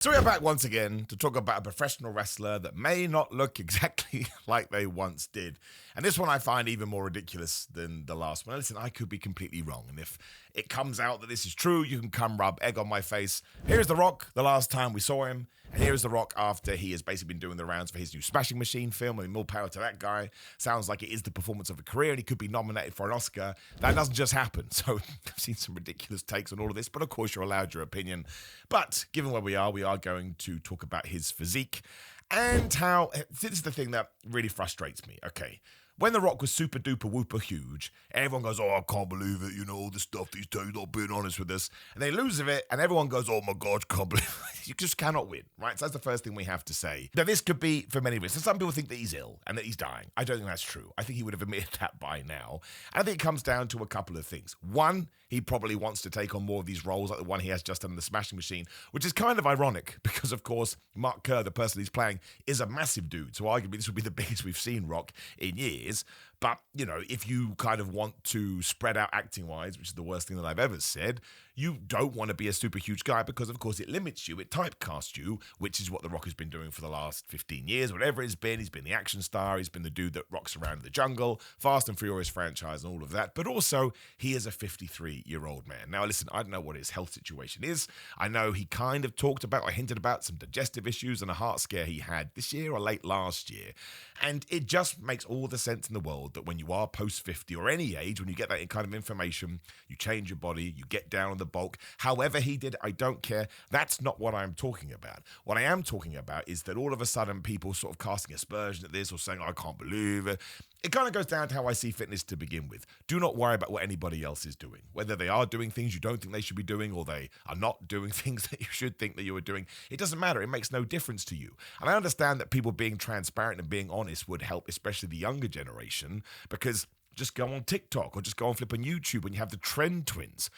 So we're back once again to talk about a professional wrestler that may not look exactly like they once did. And this one I find even more ridiculous than the last one. Listen, I could be completely wrong. And if it comes out that this is true, you can come rub egg on my face. Here's The Rock the last time we saw him. And here's The Rock after he has basically been doing the rounds for his new Smashing Machine film. I mean, more power to that guy. Sounds like it is the performance of a career and he could be nominated for an Oscar. That doesn't just happen. So I've seen some ridiculous takes on all of this, but of course you're allowed your opinion. But given where we are going to talk about his physique and how this is the thing that really frustrates me. Okay. When The Rock was super duper whooper huge, everyone goes, oh, I can't believe it, all this stuff he's doing, not being honest with us. And they lose of it, and everyone goes, oh my God, can't believe it. You just cannot win, right? So that's the first thing we have to say. Now, this could be for many reasons. Some people think that he's ill and that he's dying. I don't think that's true. I think he would have admitted that by now. And I think it comes down to a couple of things. One, he probably wants to take on more of these roles like the one he has just done in the Smashing Machine, which is kind of ironic because, of course, Mark Kerr, the person he's playing, is a massive dude. So arguably this would be the biggest we've seen Rock in years. But, if you kind of want to spread out acting-wise, which is the worst thing that I've ever said, you don't want to be a super huge guy because, of course, it limits you, it typecasts you, which is what The Rock has been doing for the last 15 years, whatever it's been. He's been the action star, he's been the dude that rocks around in the jungle, Fast and Furious franchise and all of that. But also, he is a 53-year-old man. Now, listen, I don't know what his health situation is. I know he kind of talked about or hinted about some digestive issues and a heart scare he had this year or late last year. And it just makes all the sense in the world that when you are post 50 or any age, when you get that kind of information, you change your body, you get down on the bulk. However he did, I don't care. That's not what I'm talking about. What I am talking about is that all of a sudden people sort of casting aspersion at this or saying, I can't believe it. It kind of goes down to how I see fitness to begin with. Do not worry about what anybody else is doing. Whether they are doing things you don't think they should be doing or they are not doing things that you should think that you are doing. It doesn't matter. It makes no difference to you. And I understand that people being transparent and being honest would help, especially the younger generation, because just go on TikTok or just go on flip on YouTube when you have the trend twins.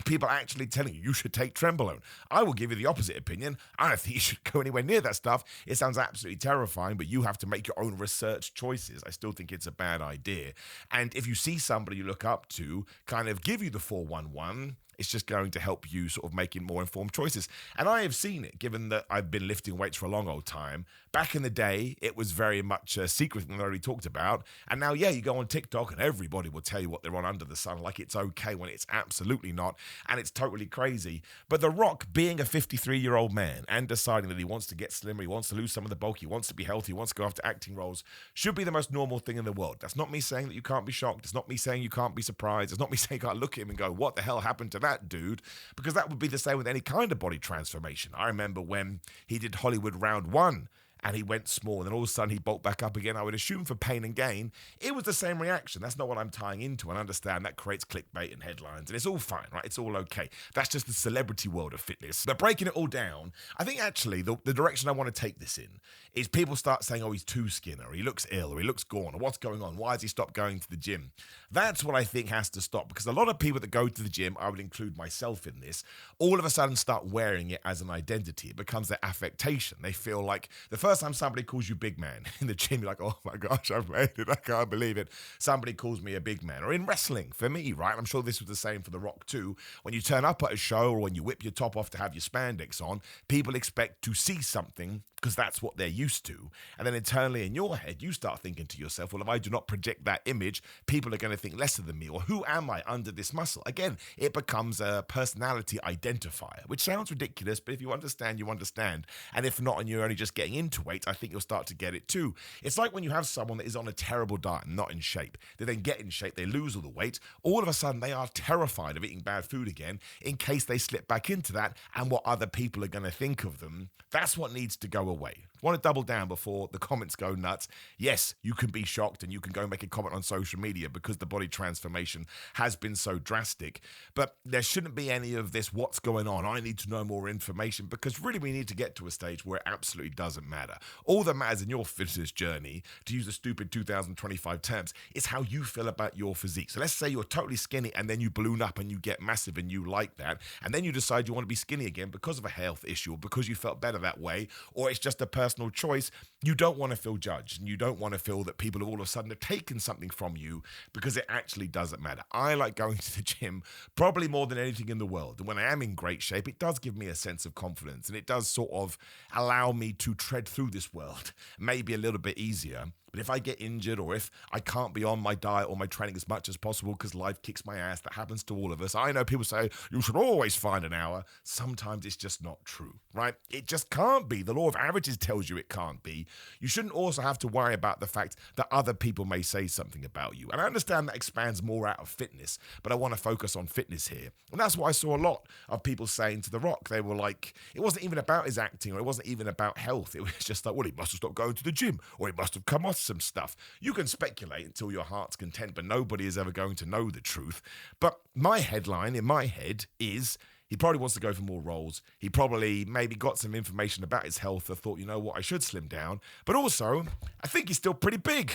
People actually telling you should take Trenbolone. I will give you the opposite opinion. I don't think you should go anywhere near that stuff. It sounds absolutely terrifying, but you have to make your own research choices. I still think it's a bad idea. And if you see somebody you look up to kind of give you the 411, it's just going to help you sort of making more informed choices. And I have seen it, given that I've been lifting weights for a long old time. Back in the day, it was very much a secret thing that I already talked about. And now, you go on TikTok and everybody will tell you what they're on under the sun, like it's okay when it's absolutely not. And it's totally crazy. But The Rock, being a 53-year-old man and deciding that he wants to get slimmer, he wants to lose some of the bulk, he wants to be healthy, he wants to go after acting roles, should be the most normal thing in the world. That's not me saying that you can't be shocked. It's not me saying you can't be surprised. It's not me saying you can't look at him and go, what the hell happened to that dude? Because that would be the same with any kind of body transformation. I remember when he did Hollywood Round 1 and he went small and then all of a sudden he bulked back up again. I would assume for pain and gain, it was the same reaction. That's not what I'm tying into. And I understand that creates clickbait and headlines and it's all fine, right? It's all okay. That's just the celebrity world of fitness. But breaking it all down, I think actually the direction I want to take this in is people start saying, oh, he's too skinny or he looks ill or he looks gaunt or what's going on? Why has he stopped going to the gym? That's what I think has to stop because a lot of people that go to the gym, I would include myself in this, all of a sudden start wearing it as an identity. It becomes their affectation. They feel like the first time somebody calls you big man in the gym, you're like, oh my gosh, I've made it. I can't believe it. Somebody calls me a big man. Or in wrestling, for me, right? I'm sure this was the same for The Rock too. When you turn up at a show or when you whip your top off to have your spandex on, people expect to see something because that's what they're used to. And then internally in your head, you start thinking to yourself, well, if I do not project that image, people are going to think lesser than me. Or who am I under this muscle? Again, it becomes a personality identifier, which sounds ridiculous, but if you understand, you understand. And if not, and you're only just getting into weight, I think you'll start to get it too. It's like when you have someone that is on a terrible diet and not in shape. They then get in shape, they lose all the weight. All of a sudden, they are terrified of eating bad food again in case they slip back into that and what other people are going to think of them. That's what needs to go away. I want to double down before the comments go nuts. Yes, you can be shocked and you can go make a comment on social media because the body transformation has been so drastic. But there shouldn't be any of this, what's going on? I need to know more information because really we need to get to a stage where it absolutely doesn't matter. All that matters in your fitness journey, to use the stupid 2025 terms, is how you feel about your physique. So let's say you're totally skinny and then you balloon up and you get massive and you like that. And then you decide you want to be skinny again because of a health issue or because you felt better that way, or it's it's just a personal choice, you don't want to feel judged, and you don't want to feel that people have all of a sudden have taken something from you, because it actually doesn't matter. I like going to the gym probably more than anything in the world. And when I am in great shape, it does give me a sense of confidence, and it does sort of allow me to tread through this world maybe a little bit easier. But if I get injured, or if I can't be on my diet or my training as much as possible because life kicks my ass, that happens to all of us. I know people say, you should always find an hour. Sometimes it's just not true, right? It just can't be. The law of averages tells you it can't be. You shouldn't also have to worry about the fact that other people may say something about you. And I understand that expands more out of fitness, but I want to focus on fitness here. And that's what I saw a lot of people saying to The Rock. They were like, it wasn't even about his acting, or it wasn't even about health. It was just like, well, he must have stopped going to the gym, or he must have come off some stuff. You can speculate until your heart's content, but nobody is ever going to know the truth. But my headline in my head is, he probably wants to go for more roles. He probably maybe got some information about his health. I thought, you know what, I should slim down. But also, I think he's still pretty big.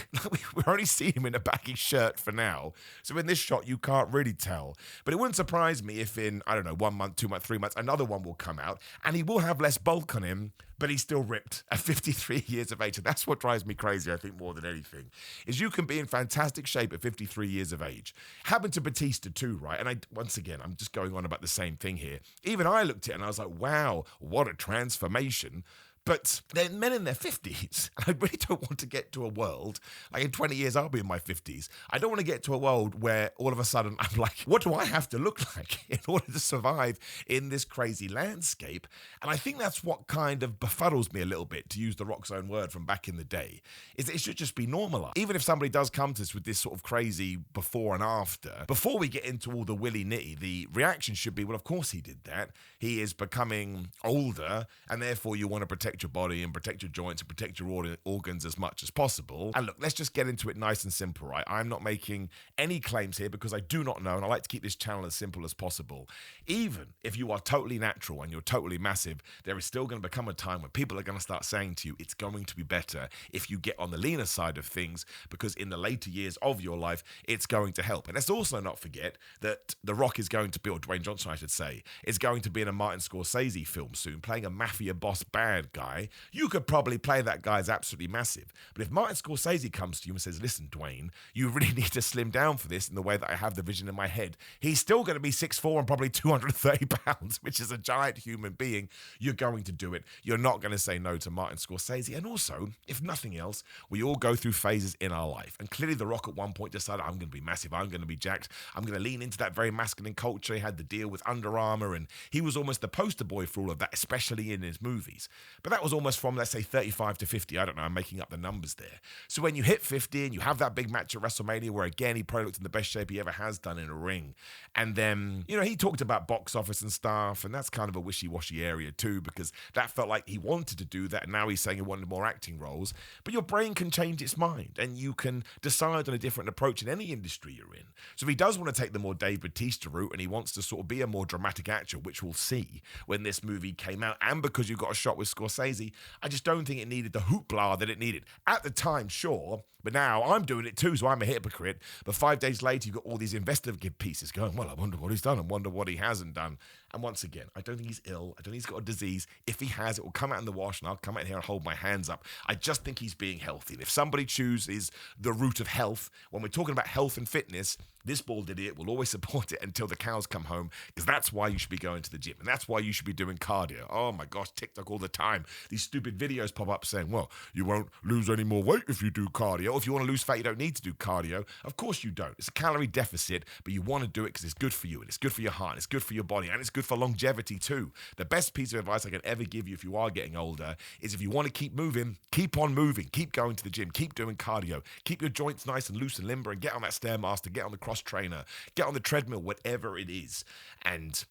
We're only seeing him in a baggy shirt for now. So in this shot, you can't really tell. But it wouldn't surprise me if in, I don't know, 1 month, 2 months, 3 months, another one will come out, and he will have less bulk on him, but he's still ripped at 53 years of age. And that's what drives me crazy, I think, more than anything, is you can be in fantastic shape at 53 years of age. Happened to Batista too, right? And once again, I'm just going on about the same thing here. Even I looked at it and I was like, wow, what a transformation. But they're men in their 50s. I really don't want to get to a world, like in 20 years, I'll be in my 50s. I don't want to get to a world where all of a sudden I'm like, what do I have to look like in order to survive in this crazy landscape? And I think that's what kind of befuddles me a little bit, to use The Rock's own word from back in the day, is that it should just be normalized. Even if somebody does come to us with this sort of crazy before and after, before we get into all the willy-nitty, the reaction should be, well, of course he did that. He is becoming older, and therefore you want to protect your body and protect your joints and protect your organs as much as possible. And look, let's just get into it nice and simple, right? I'm not making any claims here because I do not know, and I like to keep this channel as simple as possible. Even if you are totally natural and you're totally massive, there is still going to become a time when people are going to start saying to you, it's going to be better if you get on the leaner side of things, because in the later years of your life, it's going to help. And let's also not forget that The Rock is going to be, or Dwayne Johnson, I should say, is going to be in a Martin Scorsese film soon, playing a mafia boss bad guy. You could probably play that guy as absolutely massive. But if Martin Scorsese comes to you and says, listen, Dwayne, you really need to slim down for this in the way that I have the vision in my head, he's still going to be 6'4" and probably 230 pounds, which is a giant human being. You're going to do it. You're not going to say no to Martin Scorsese. And also, if nothing else, we all go through phases in our life. And clearly The Rock at one point decided, I'm going to be massive. I'm going to be jacked. I'm going to lean into that very masculine culture. He had the deal with Under Armour, and he was almost the poster boy for all of that, especially in his movies. But that was almost from, let's say, 35 to 50. I don't know, I'm making up the numbers there. So when you hit 50 and you have that big match at WrestleMania where, again, he probably looked in the best shape he ever has done in a ring. And then, you know, he talked about box office and stuff, and that's kind of a wishy-washy area too, because that felt like he wanted to do that, and now he's saying he wanted more acting roles. But your brain can change its mind, and you can decide on a different approach in any industry you're in. So if he does want to take the more Dave Bautista route, and he wants to sort of be a more dramatic actor, which we'll see when this movie came out, and because you got a shot with Scorsese, I just don't think it needed the hoopla that it needed. At the time, sure, but now I'm doing it too, so I'm a hypocrite. But 5 days later, you've got all these investigative pieces going, well, I wonder what he's done and wonder what he hasn't done. And once again, I don't think he's ill. I don't think he's got a disease. If he has, it will come out in the wash, and I'll come out here and hold my hands up. I just think he's being healthy. And if somebody chooses the route of health, when we're talking about health and fitness, this bald idiot will always support it until the cows come home, because that's why you should be going to the gym, and that's why you should be doing cardio. Oh my gosh, TikTok all the time. These stupid videos pop up saying, well, you won't lose any more weight if you do cardio. Or if you want to lose fat, you don't need to do cardio. Of course you don't. It's a calorie deficit, but you want to do it because it's good for you, and it's good for your heart, and it's good for your body, and it's good for longevity too. The best piece of advice I can ever give you if you are getting older is, if you want to keep moving, keep on moving, keep going to the gym, keep doing cardio, keep your joints nice and loose and limber, and get on that Stairmaster, get on the cross trainer, get on the treadmill, whatever it is. And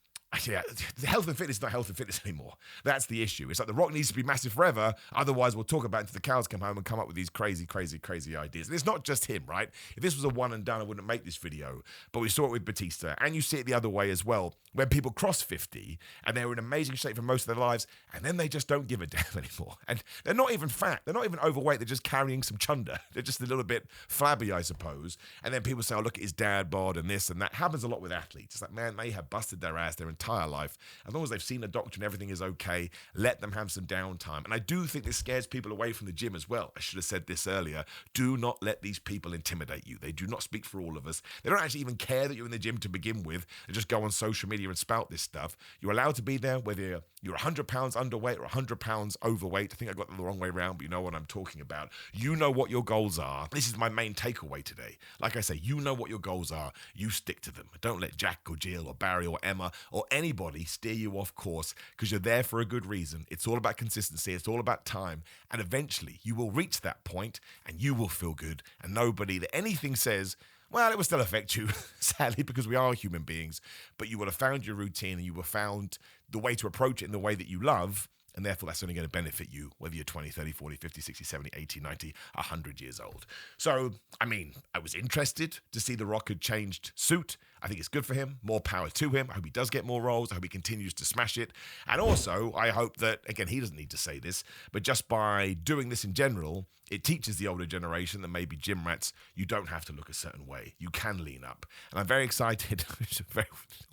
yeah, health and fitness is not health and fitness anymore. That's the issue. It's like The Rock needs to be massive forever. Otherwise, we'll talk about it until the cows come home and come up with these crazy, crazy, crazy ideas. And it's not just him, right? If this was a one and done, I wouldn't make this video. But we saw it with Batista. And you see it the other way as well, when people cross 50 and they're in amazing shape for most of their lives, and then they just don't give a damn anymore. And they're not even fat. They're not even overweight. They're just carrying some chunder. They're just a little bit flabby, I suppose. And then people say, oh, look at his dad bod and this and that. Happens a lot with athletes. It's like, man, they have busted their ass their entire entire life. As long as they've seen a doctor and everything is okay, let them have some downtime. And I do think this scares people away from the gym as well. I should have said this earlier. Do not let these people intimidate you. They do not speak for all of us. They don't actually even care that you're in the gym to begin with. They just go on social media and spout this stuff. You're allowed to be there whether you're 100 pounds underweight or 100 pounds overweight. I think I got that the wrong way around, but you know what I'm talking about. You know what your goals are. This is my main takeaway today. Like I say, you know what your goals are. You stick to them. Don't let Jack or Jill or Barry or Emma or anybody steer you off course, because you're there for a good reason. It's all about consistency. It's all about time. And eventually you will reach that point and you will feel good. And nobody that anything says, well, it will still affect you, sadly, because we are human beings. But you will have found your routine and you will have found the way to approach it in the way that you love. And therefore, that's only going to benefit you, whether you're 20, 30, 40, 50, 60, 70, 80, 90, 100 years old. So, I mean, I was interested to see The Rock had changed suit. I think it's good for him. More power to him. I hope he does get more roles. I hope he continues to smash it. And also, I hope that, again, he doesn't need to say this, but just by doing this in general, it teaches the older generation that maybe gym rats, you don't have to look a certain way. You can lean up. And I'm very excited, which is a very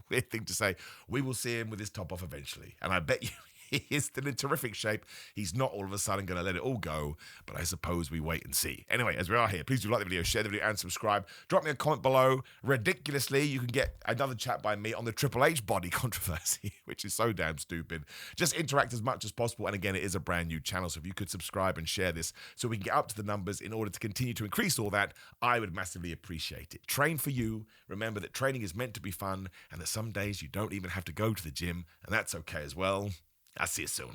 weird thing to say, we will see him with his top off eventually. And I bet you, he is still in terrific shape. He's not all of a sudden going to let it all go, but I suppose we wait and see. Anyway, as we are here, please do like the video, share the video, and subscribe. Drop me a comment below. Ridiculously, you can get another chat by me on the Triple H body controversy, which is so damn stupid. Just interact as much as possible. And again, it is a brand new channel, so if you could subscribe and share this so we can get up to the numbers in order to continue to increase all that, I would massively appreciate it. Train for you. Remember that training is meant to be fun, and that some days you don't even have to go to the gym, and that's okay as well. I'll see you soon.